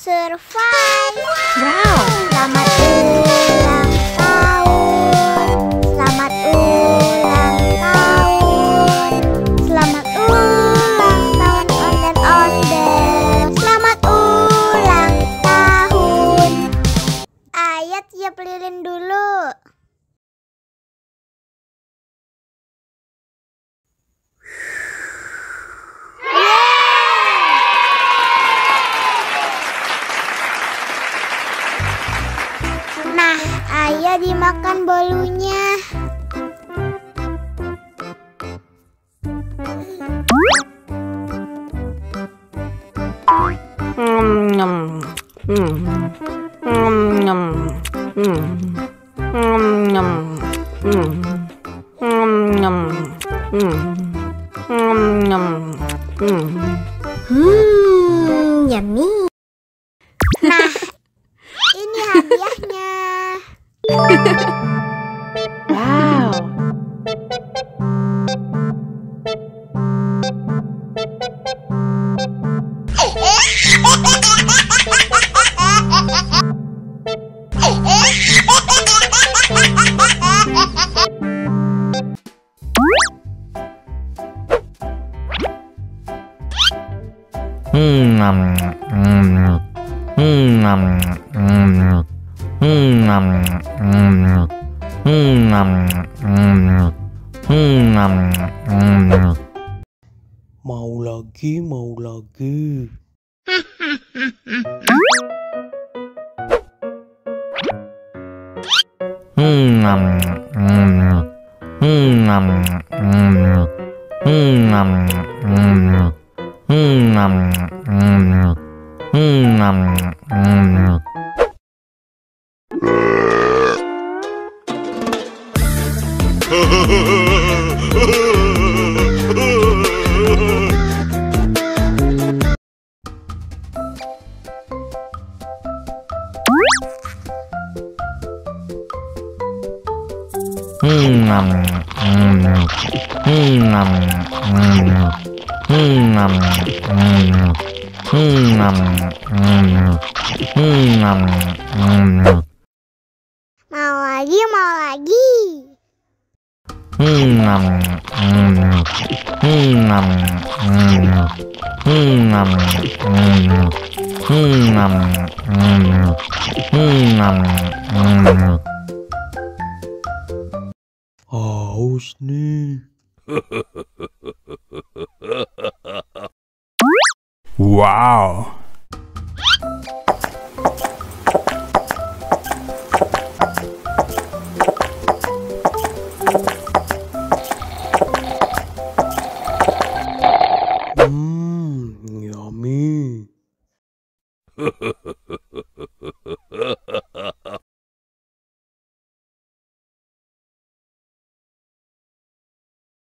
survive. Wow. Selamat ulang tahun. Selamat ulang tahun. Selamat ulang tahun ondel-ondel. Selamat ulang tahun. Ayat tiup lilin dulu. Nah, ayah dimakan bolunya. Yummy. Nah, ini hadiahnya. Wow. Mau lagi, mau lagi. Mau lagi, mau lagi. Haus nih. Wow. Yummy.